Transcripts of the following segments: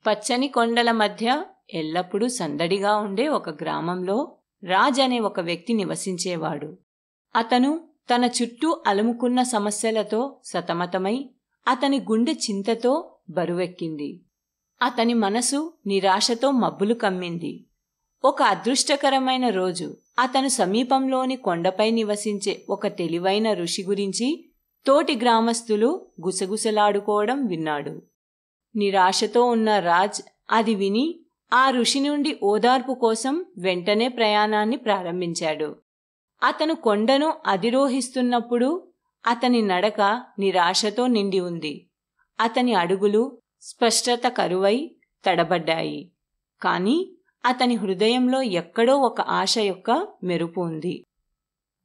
పచ్చని కొండల మధ్య ఎల్లప్పుడూ సందడిగా ఉండే ఒక గ్రామంలో రాజ్ అనే ఒక వ్యక్తి నివసించేవాడు. అతను తన చుట్టూ అలుముకున్న సమస్యలతో సతమతమై అతని గుండె చింతతో బరువెక్కింది. అతని మనసు నిరాశతో మబ్బులు కమ్మింది. ఒక అదృష్టకరమైన రోజు అతను సమీపంలోని కొండపై నివసించే ఒక తెలివైన ఋషి గురించి తోటి గ్రామస్తులు గుసగుసలాడుకోవడం విన్నాడు. నిరాశతో ఉన్న రాజ్ అది విని ఆ ఋషి నుండి ఓదార్పు కోసం వెంటనే ప్రయాణాన్ని ప్రారంభించాడు. అతను కొండను అధిరోహిస్తున్నప్పుడు అతని నడక నిరాశతో నిండి ఉంది. అతని అడుగులు స్పష్టత కరువై తడబడ్డాయి. కాని అతని హృదయంలో ఎక్కడో ఒక ఆశ యొక్క మెరుపు ఉంది.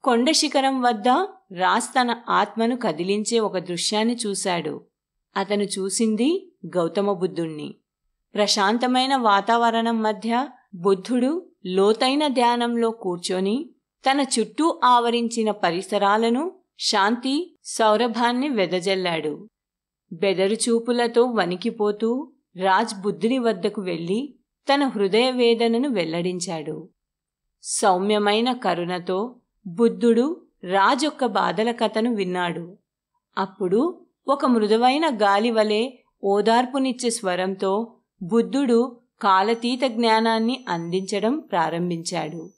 కొండ శిఖరం వద్ద రాజ్ తన ఆత్మను కదిలించే ఒక దృశ్యాన్ని చూశాడు. అతను చూసింది గౌతమ బుద్ధుణ్ణి. ప్రశాంతమైన వాతావరణం మధ్య బుద్ధుడు లోతైన ధ్యానంలో కూర్చొని తన చుట్టూ ఆవరించిన పరిసరాలను శాంతి సౌరభాన్ని వెదజల్లాడు. బెదరుచూపులతో వణికిపోతూ రాజ్ బుద్ధుని వద్దకు వెళ్ళి తన హృదయ వేదనను వెల్లడించాడు. సౌమ్యమైన కరుణతో బుద్ధుడు రాజ్ యొక్క బాధల కథను విన్నాడు. అప్పుడు ఒక మృదువైన గాలి వలె ఓదార్పునిచ్చే స్వరంతో బుద్ధుడు కాలతీత జ్ఞానాన్ని అందించడం ప్రారంభించాడు.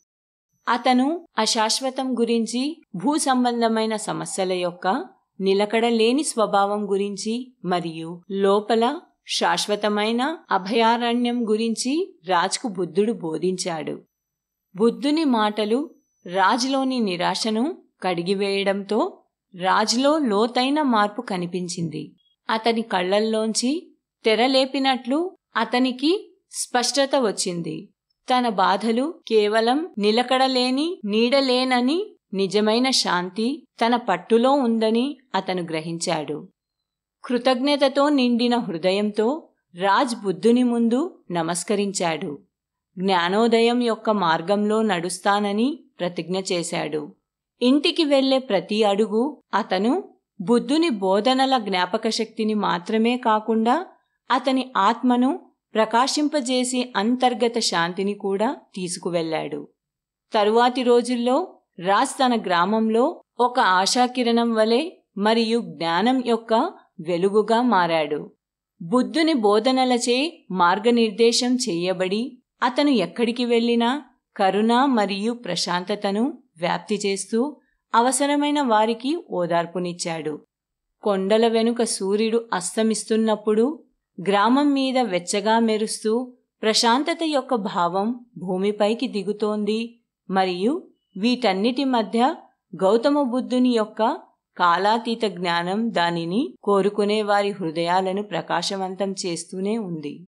అతను అశాశ్వతం గురించి, భూ సంబంధమైన సమస్యల యొక్క నిలకడలేని స్వభావం గురించి మరియు లోపల శాశ్వతమైన అభయారణ్యం గురించి రాజ్కు బుద్ధుడు బోధించాడు. బుద్ధుని మాటలు రాజ్లోని నిరాశను కడిగివేయడంతో రాజ్లో లోతైన మార్పు కనిపించింది. అతని కళ్లల్లోంచి తెరలేపినట్లు అతనికి స్పష్టత వచ్చింది. తన బాధలు కేవలం నిలకడలేని నీడలేనని, నిజమైన శాంతి తన పట్టులో ఉందని అతను గ్రహించాడు. కృతజ్ఞతతో నిండిన హృదయంతో రాజ్ బుద్ధుని ముందు నమస్కరించాడు. జ్ఞానోదయం యొక్క మార్గంలో నడుస్తానని ప్రతిజ్ఞ చేశాడు. ఇంటికి వెళ్లే ప్రతి అడుగు అతను బుద్ధుని బోధనల జ్ఞాపకశక్తిని మాత్రమే కాకుండా అతని ఆత్మను ప్రకాశింపజేసి అంతర్గత శాంతిని కూడా తీసుకువెళ్లాడు. తరువాతి రోజుల్లో రాజ్ తన గ్రామంలో ఒక ఆశాకిరణం వలె మరియు జ్ఞానం యొక్క వెలుగుగా మారాడు. బుద్ధుని బోధనలచే మార్గనిర్దేశం చేయబడి అతను ఎక్కడికి వెళ్ళినా కరుణ మరియు ప్రశాంతతను వ్యాప్తి చేస్తూ అవసరమైన వారికి ఓదార్పునిచ్చాడు. కొండల వెనుక సూర్యుడు అస్తమిస్తున్నప్పుడు గ్రామం మీద వెచ్చగా మెరుస్తూ ప్రశాంతత యొక్క భావం భూమిపైకి దిగుతోంది. మరియు వీటన్నిటి మధ్య గౌతమ బుద్ధుని యొక్క కాలాతీత జ్ఞానం దానిని కోరుకునే వారి హృదయాలను ప్రకాశవంతం చేస్తూనే ఉంది.